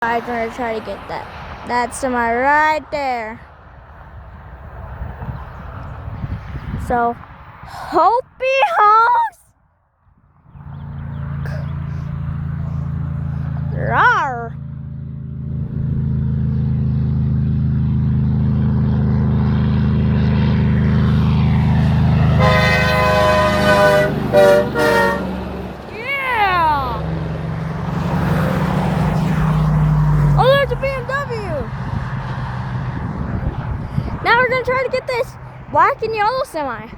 I'm gonna try to get that. That semi right there. So, hope he honks. Rawr. Yeah! Oh, there's a BMW. Now we're gonna try to get this black and yellow semi.